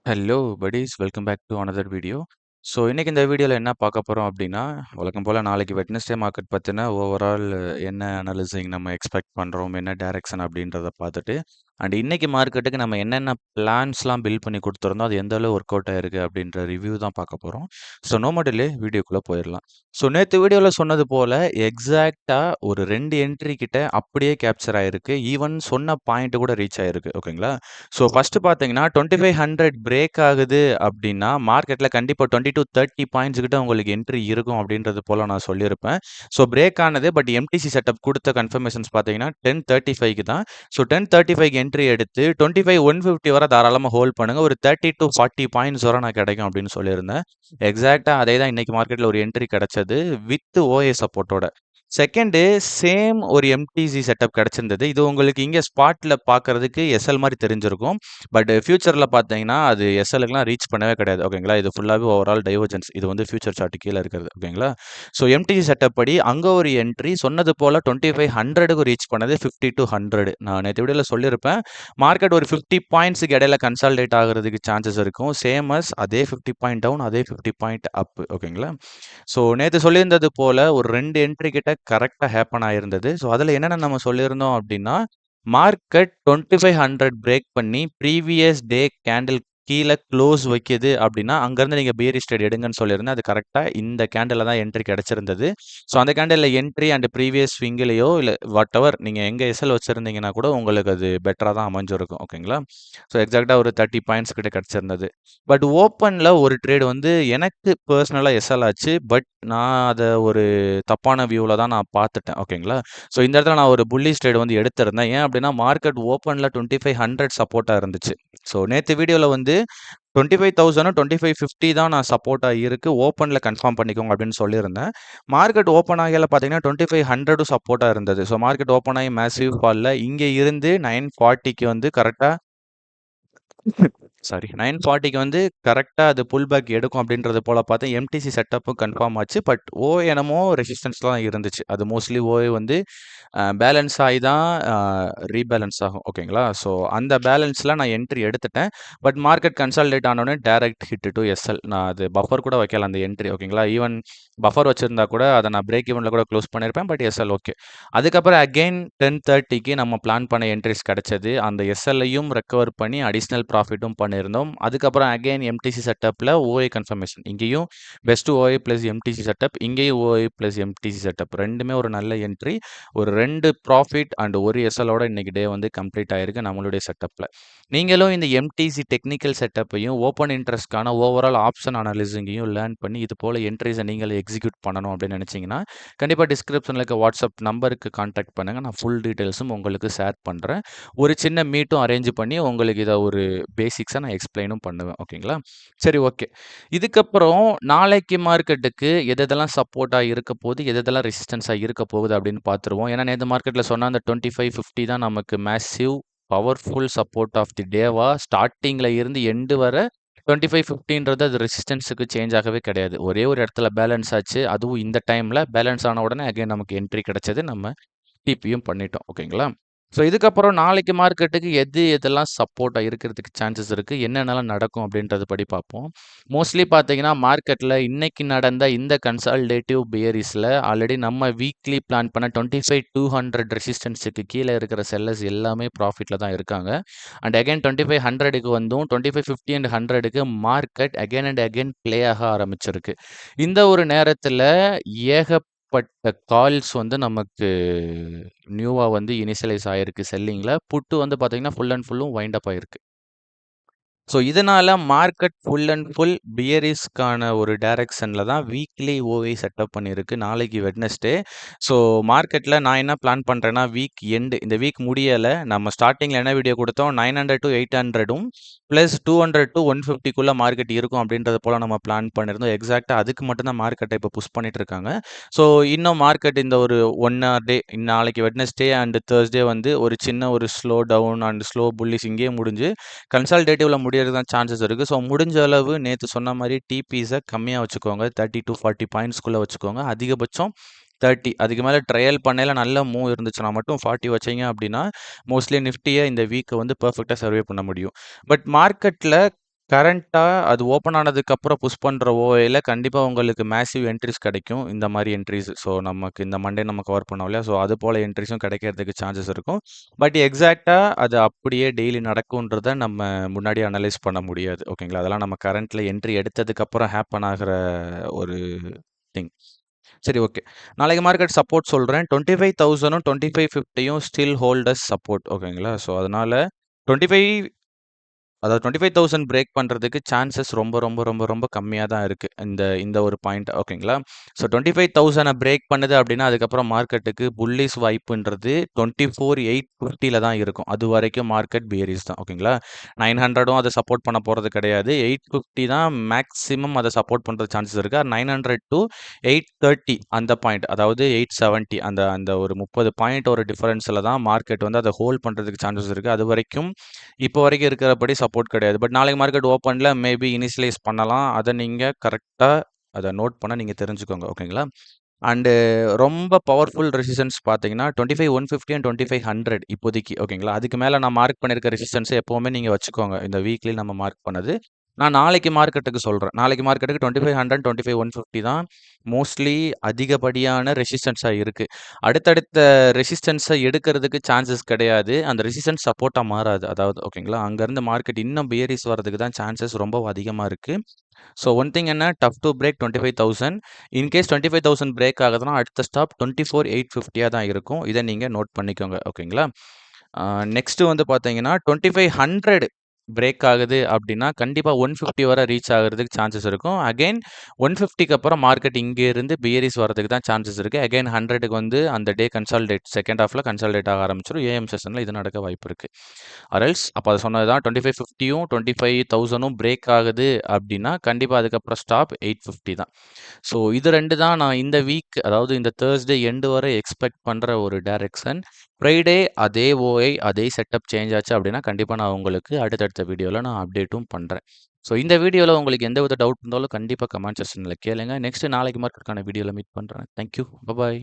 Hello buddies, welcome back to another video. So இன்னைக்கு இந்த வீடியோவில் என்ன பார்க்க போகிறோம் அப்படின்னா, வழக்கம் போல் நாளைக்கு வெட்னஸ்டே மார்க்கெட் பற்றின ஓவரால் என்ன அனலிசிங் நம்ம எக்ஸ்பெக்ட் பண்ணுறோம், என்ன டைரக்ஷன் அப்படின்றத பார்த்துட்டு, அண்ட் இன்னைக்கு மார்க்கெட்டுக்கு நம்ம என்னென்ன பிளான்ஸ்லாம் பில்ட் பண்ணி கொடுத்துருந்தோம், அது எந்த அளவு ஒர்க் அவுட் ஆயிருக்கு அப்படின்ற ரிவ்யூ தான் பார்க்க போகிறோம். ஸோ நோ மோடிலே வீடியோக்குள்ளே போயிடலாம். ஸோ நேற்று வீடியோவில் சொன்னது போல் எக்ஸாக்டாக ஒரு 2 என்ட்ரி கிட்ட அப்படியே கேப்சர் ஆயிருக்கு. ஈவன் சொன்ன பாயிண்ட் கூட ரீச் ஆயிருக்கு. ஓகேங்களா? ஸோ ஃபர்ஸ்ட் பார்த்தீங்கன்னா 2500 பிரேக் ஆகுது அப்படின்னா மார்க்கெட்டில் கண்டிப்பாக 20 to 30 பாயிண்ட்ஸ் கிட்ட உங்களுக்கு என்ட்ரி இருக்கும் அப்படின்றது போல் நான் சொல்லியிருப்பேன். ஸோ பிரேக் ஆனது, பட் எம்டிசி செட்டப் கொடுத்த கன்ஃபர்மேஷன்ஸ் பார்த்தீங்கன்னா 10:35க்கு தான். ஸோ 10:35க்கு என்ட்ரி எடுத்து 25,150 வரை தாராளமாக ஹோல்ட் பண்ணுங்க. ஒரு 30 to 40 பாயிண்ட்ஸ் வரை நான் கிடைக்கும் அப்படின்னு சொல்லியிருந்தேன். எக்ஸாக்டாக அதே தான் இன்னைக்கு மார்க்கெட்டில் ஒரு என்ட்ரி கிடைச்சது வித் ஓஏ சப்போர்ட்டோட. செகண்டு சேம் ஒரு எம்டிசி செட்டப் கிடைச்சிருந்தது. இது உங்களுக்கு இங்கே ஸ்பாட்ல பார்க்கறதுக்கு எஸ்எல் மாரி தெரிஞ்சிருக்கும். பட் ஃபியூச்சர்ல பார்த்தீங்கன்னா, அது எஸ்எல்லுக்குலாம் ரீச் பண்ணவே கிடையாது. ஓகேங்களா? இது ஃபுல்லாவே ஓவரால் டைவர்ஜென்ஸ். இது வந்து ஃபியூச்சர் சார்ட் கீழ இருக்கிறது. ஓகேங்களா? ஸோ எம்டிசி செட்டப் படி அங்க ஒரு என்ட்ரி சொன்னது போல 2500க்கு ரீச் பண்ணது 50 to 100. நான் நேத்து வீடியோல சொல்லியிருப்பேன். மார்க்கெட் ஒரு 50 பாயிண்ட்ஸ்க்கு இடையில கன்சாலிடேட் ஆகுறதுக்கு சான்சஸ் இருக்கும். சேம் அஸ் அதே 50 பாயிண்ட் டவுன், அதே 50 பாயிண்ட் அப். ஓகேங்களா? ஸோ நேத்து சொல்லியிருந்தது போல ஒரு 2 என்ட்ரி கிட்ட கரெக்ட்டா ஹேப்பன் ஆயிருந்தது. ஸோ அதில என்னென்ன நம்ம சொல்லியிருந்தோம் அப்டின்னா, மார்க்கெட் 2500 பிரேக் பண்ணி ப்ரீவியஸ் டே கேண்டில் கீழ க்ளோஸ் வைக்கிது அப்டின்னா, அங்கருந்து நீங்க பியரிஷ் ட்ரேட் எடுங்கன்னு சொல்லியிருந்தேன். அது கரெக்ட்டா இந்த கேண்டில்ல தான் என்ட்ரி கிடைச்சிருந்தது. ஸோ அந்த கேண்டில்ல என்ட்ரி அண்ட் ப்ரீவியஸ் ஸ்விங்லயோ இல்ல வாட்டெவர் நீங்க எங்க எஸ்எல் வச்சிருந்தீங்கன்னா கூட உங்களுக்கு அது பெட்டரா தான் அமைஞ்சிருக்கும். ஓகேங்களா? ஸோ எக்ஸாக்ட்டா ஒரு 30 பாயிண்ட்ஸ் கிட்ட கிடைச்சிருந்தது. பட் ஓப்பன்ல ஒரு ட்ரேட் வந்து எனக்கு பெர்சனலா எஸ்எல் ஆச்சு. பட் நான் அத ஒரு தப்பான வியூல தான் நான் பார்த்துட்டேன். ஓகேங்களா? ஸோ இந்த இடத்துல நான் ஒரு புல்லிஷ் ட்ரேட் வந்து எடுத்திருந்தேன். ஏன் அப்டின்னா மார்க்கெட் ஓப்பன்ல 2500 சப்போர்ட்டா இருந்துச்சு. ஸோ நேத்து வீடியோல வந்து 25,000 2550 தான் நான் சப்போர்ட்டா இருக்கு. ஓப்பன்ல கன்ஃபார்ம் பண்ணிக்கோங்க அப்டின்னு சொல்லியிருந்தேன். மார்க்கெட் ஓப்பன் ஆகையில பார்த்தீங்கன்னா 2500 சப்போர்ட்டா இருந்தது. ஸோ மார்க்கெட் ஓப்பன் ஆகி மேசிவ் ஃபால்ல இங்க இருந்து 940க்கு வந்து கரெக்ட்டா சாரி 940க்கு வந்து கரெக்ட்டா அது புல் பேக் எடுக்கும் அப்படின்றது போல பார்த்தேன். எம்டிசி செட்டப்பும் கன்ஃபார்ம் ஆச்சு. பட் ஓஏ என்னமோ ரெசிஸ்டன்ஸ்ல தான் இருந்துச்சு. அது மோஸ்ட்லி ஓஏ வந்து பேலன்ஸ் ஆயி தான் ரீபேலன்ஸ் ஆகும். ஓகேங்களா? ஸோ அந்த பேலன்ஸ்ல நான் என்ட்ரி எடுத்துட்டேன். பட் மார்க்கெட் கன்சாலிடேட் ஆனோனே டைரக்ட் ஹிட் டூ எஸ்எல். நான் அது பஃபர் கூட வைக்கல அந்த என்ட்ரி. ஓகேங்களா? ஈவன் பஃபர் வச்சிருந்தா கூட அத நான் பிரேக் ஈவன்ல கூட க்ளோஸ் பண்ணியிருப்பேன். But SL okay. அதுக்கப்புறம் அகைன் 10:30க்கு நம்ம பிளான் பண்ண என்ட்ரிஸ் கிடைச்சது. அந்த எஸ்எல்லையும் ரெக்கவர் பண்ணி அடிஷனல் ப்ராஃபிட்டும் பண்ணியிருந்தோம். அதுக்கப்புறம் அகைன் எம்டிசி செட்டப்ல ஓஏ கன்ஃபர்மேஷன். இங்கேயும் best OA plus MTC setup. இங்கேயும் ஓஏ பிளஸ் எம்டிசி செட்டப். 2மே ஒரு நல்ல என்ட்ரி. ஒரு 2 ப்ராஃபிட் அண்ட் 1 எஸ்எல்லோட இன்னைக்கு டே வந்து கம்ப்ளீட் ஆயிருக்கு நம்மளுடைய செட்டப்ல. நீங்களும் இந்த எம்டிசி டெக்னிக்கல் செட்டப்பையும் ஓப்பன் இன்ட்ரெஸ்ட்கான ஓவரால் ஆப்ஷன் அனலைசிங்கையும் லேர்ன் பண்ணி இது போல என்ட்ரிஸை நீங்கள் எக்ஸிக்யூட் பண்ணணும் அப்படின்னு நினைச்சீங்கன்னா கண்டிப்பாக டிஸ்கிரிப்ஷனில் இருக்க வாட்ஸ்அப் நம்பருக்கு கான்டாக்ட் பண்ணுங்கள். நான் ஃபுல் டீட்டெயில்ஸும் உங்களுக்கு ஷேர் பண்ணுறேன். ஒரு சின்ன மீட்டும் அரேஞ்ச் பண்ணி உங்களுக்கு இதை ஒரு பேசிக்ஸாக நான் எக்ஸ்பிளைனும் பண்ணுவேன். ஓகேங்களா? சரி, ஓகே. இதுக்கப்புறம் நாளைக்கு மார்க்கெட்டுக்கு எதெல்லாம் சப்போர்ட்டாக இருக்க போகுது, எதெல்லாம் ரெசிஸ்டன்ஸாக இருக்க போகுது அப்படின்னு பார்த்துருவோம். ஏன்னா நேற்று மார்க்கெட்டில் சொன்ன அந்த 2550 தான் நமக்கு massive powerful support of the டேவா ஸ்டார்டிங்கில் இருந்து எண்டு வர 2550ன்றது அது ரெசிஸ்டன்ஸுக்கு சேஞ்ச் ஆகவே கிடையாது. ஒரே ஒரு இடத்துல பேலன்ஸ் ஆச்சு. அதுவும் இந்த டைம்ல பேலன்ஸ் ஆன உடனே அகைன் நமக்கு என்ட்ரி கிடைச்சது. நம்ம டிபியும் பண்ணிட்டோம். ஓகேங்களா? ஸோ இதுக்கப்புறம் நாளைக்கு மார்க்கெட்டுக்கு எதெல்லாம் சப்போர்ட்டா இருக்கிறதுக்கு சான்சஸ் இருக்கு, என்னென்னலாம் நடக்கும் அப்படின்றத படி பார்ப்போம். மோஸ்ட்லி பார்த்தீங்கன்னா, மார்க்கெட்ல இன்னைக்கு நடந்த இந்த கன்சாலிடேட்டிவ் பியரிஸ்ல ஆல்ரெடி நம்ம வீக்லி பிளான் பண்ண 25,200 ரெசிஸ்டன்ஸுக்கு கீழ இருக்கிற செல்லர்ஸ் எல்லாமே ப்ராஃபிட்ல தான் இருக்காங்க. அண்ட் அகைன் 2500க்கு வந்தும் 2550 அண்ட் 100க்கு market again and again play ஆக ஆரம்பிச்சிருக்கு. இந்த ஒரு நேரத்துல ஏகப்பட்ட கால்ஸ் வந்து நமக்கு நியூவா வந்து இனிஷியலைஸ் ஆயிருக்கு செல்லிங்ல. புட் வந்து பார்த்தீங்கன்னா, ஃபுல் அண்ட் ஃபுல்லும் வைண்ட் அப் ஆயிருக்கு. ஸோ இதனால மார்க்கெட் ஃபுல் அண்ட் ஃபுல் பியரிஸ்க்கான ஒரு டைரக்ஷன்ல தான் வீக்லி ஓஐ செட்டப் பண்ணியிருக்கு. நாளைக்கு வெட்னஸ்டே. ஸோ மார்க்கெட்ல நான் என்ன பிளான் பண்றேன்னா, வீக் எண்டு இந்த வீக் முடியல. நம்ம ஸ்டார்ட்டிங்ல என்ன வீடியோ குடுத்தோம் 900 to 800ம் பிளஸ் 200 to 150க்குள்ள மார்க்கெட் இருக்கும் அப்படின்றது போல நம்ம பிளான் பண்ணியிருந்தோம். எக்ஸாக்ட்டா அதுக்கு மட்டும் தான் மார்க்கெட்ட இப்ப புஷ் பண்ணிட்டு இருக்காங்க. ஸோ இன்னும் மார்க்கெட் இந்த ஒரு 1 ஹவர் டே நாளைக்கு வெட்னஸ்டே அண்ட் தர்ஸ்டே வந்து ஒரு சின்ன ஒரு slow down and slow bullish இங்கேயே முடிஞ்சு கன்சாலிடேட்டிவ்ல முடியறதுக்கு தான் சான்சஸ் இருக்கு. ஸோ முடிஞ்ச அளவு நேத்து சொன்ன மாரி டிபிஸ கம்மியா வச்சுக்கோங்க. 30 to 40 பாயிண்ட்ஸ்குள்ள வச்சுக்கோங்க. அதிகபட்சம் 30. அதுக்கு மேல ட்ரையல் பண்ணையில நல்ல மூவ் இருந்துச்சுன்னா மட்டும் 40 வச்சீங்க அப்படின்னா, மோஸ்ட்லி நிஃப்டிய இந்த வீக்க வந்து பெர்ஃபெக்ட்டா சர்வே பண்ண முடியும். பட் மார்க்கெட்ல கரண்ட்டா அது ஓப்பன் ஆனதுக்கப்புறம் புஷ் பண்ற ஓஏல கண்டிப்பா உங்களுக்கு மேசிவ் என்ட்ரீஸ் கிடைக்கும். இந்த மாரி என்ட்ரீஸ். ஸோ, நமக்கு இந்த மண்டே நம்ம கவர் பண்ணோம் இல்லையா? ஸோ, அது போல என்ட்ரீஸும் கிடைக்கிறதுக்கு சான்சஸ் இருக்கும். பட் எக்ஸாக்ட்டா அது அப்படியே டெய்லி நடக்குன்றத நம்ம முன்னாடியே அனலைஸ் பண்ண முடியாது. ஓகேங்களா? அதெல்லாம் நம்ம கரண்ட்ல என்ட்ரி எடுத்ததுக்கப்புறம் ஹேப்பன் ஆகுற ஒரு திங். சரி, ஓகே. நாளைக்கு மார்க்கெட் சப்போர்ட் சொல்றேன். 25,000ம் 2550யும் ஸ்டில் ஹோல்ட் அஸ் சப்போர்ட். ஓகேங்களா? ஸோ, அதனால 25 அதாவது 25,000 பிரேக் பண்றதுக்கு சான்சஸ் ரொம்ப, ரொம்ப, ரொம்ப, ரொம்ப கம்மியா தான் இருக்கு. இந்த இந்த ஒரு பாயிண்ட் ஓகேங்களா? ஸோ 25,000 பிரேக் பண்ணுது அப்டின்னா, அதுக்கப்புறம் மார்க்கெட்டுக்கு புல்லிஷ் வாய்ப்புன்றது 24,850ல தான் இருக்கும். அதுவரைக்கும் மார்க்கெட் பியரிஷ் தான். ஓகேங்களா? 900ம் அத சப்போர்ட் பண்ண போறது கிடையாது. 850 தான் மேக்ஸிமம் அத சப்போர்ட் பண்ற சான்சஸ் இருக்கு. 900 டூ 830 அந்த பாயிண்ட் அதாவது 870 அந்த அந்த ஒரு 30 பாயிண்ட் ஒரு டிஃபரன்ஸ்ல தான் மார்க்கெட் வந்து அத ஹோல்ட் பண்றதுக்கு சான்சஸ் இருக்கு. அதுவரைக்கும் இப்போ வரைக்கும் இருக்கிறபடி சப்போர்ட் கிடையாது. பட் நாளைக்கு மார்க்கெட் ஓப்பன்ல மேபி இனிஷியலைஸ் பண்ணலாம். அத நீங்க கரெக்ட்டா அத நோட் பண்ண நீங்க தெரிஞ்சுக்கோங்க. ஓகேங்களா? அண்டு ரொம்ப பவர்ஃபுல் ரெசிஸ்டன்ஸ் பார்த்தீங்கன்னா, 25,150 அண்ட் 25,100 இப்போதைக்கு. ஓகேங்களா? அதுக்கு மேல நான் மார்க் பண்ணியிருக்க ரெசிஸ்டன்ஸ எப்பவுமே நீங்க வச்சுக்கோங்க. இந்த வீக்லி நம்ம மார்க் பண்ணது. நான் நாளைக்கு மார்க்கெட்டுக்கு சொல்றேன். நாளைக்கு மார்க்கெட்டுக்கு 2500, 25,150 தான் மோஸ்ட்லி அதிகப்படியான ரெசிஸ்டன்ஸா இருக்கு. அடுத்தடுத்த ரெசிஸ்டன்ஸ எடுக்கிறதுக்கு சான்சஸ் கிடையாது. அந்த ரெசிஸ்டன்ஸ் சப்போர்ட்டா மாறாது. அதாவது ஓகேங்களா? அங்கருந்து மார்க்கெட் இன்னும் பியரிஷ் வரதுக்கு தான் சான்சஸ் ரொம்ப அதிகமா இருக்கு. ஸோ ஒன் திங் என்ன tough to break 25,000 in case 25,000 break ஆகுதுன்னா அடுத்த ஸ்டாப் 24,850 தான் இருக்கும். இதை நீங்கள் நோட் பண்ணிக்கோங்க ஓகேங்களா? நெக்ஸ்ட்டு வந்து பார்த்தீங்கன்னா 2500 பிரேக் ஆகுது அப்படின்னா கண்டிப்பாக 150 வரை ரீச் ஆகிறதுக்கு சான்சஸ் இருக்கும். அகைன் 150க்கு அப்புறம் மார்க்கெட் இங்கே இருந்து பியரிஸ் வரதுக்கு தான் சான்சஸ் இருக்குது. அகைன் 100க்கு வந்து அந்த டே கன்சால்டேட் செகண்ட் ஹாஃபில் கன்சால்டேட் ஆக ஆரம்பிச்சிடும். ஏஎம் செஷனில் இது நடக்க வாய்ப்பு இருக்குது. அரல்ஸ் அப்போ அது சொன்னது தான் 2550யும் 25,000ம் பிரேக் ஆகுது அப்படின்னா கண்டிப்பாக அதுக்கப்புறம் ஸ்டாப் 850 தான். ஸோ இது 2 தான் நான் இந்த வீக் அதாவது இந்த தேர்ஸ்டே எண்டு வரை எக்ஸ்பெக்ட் பண்ணுற ஒரு டைரக்ஷன். ஃப்ரைடே அதே ஓஐ அதே செட்டப் சேஞ்ச் ஆச்சு அப்படின்னா கண்டிப்பாக நான் உங்களுக்கு அடுத்தடுத்த வீடியோவில் நான் அப்டேட்டும் பண்ணுறேன். ஸோ இந்த வீடியோவில் உங்களுக்கு எந்த வித டவுட் இருந்தாலும் கண்டிப்பாக கமெண்ட் செக்ஷனில் கேளுங்க. நெக்ஸ்ட் நாளைக்கு மார்க்கெட்டுக்கான வீடியோவில் மீட் பண்ணுறேன். தேங்க்யூ. பபாய்.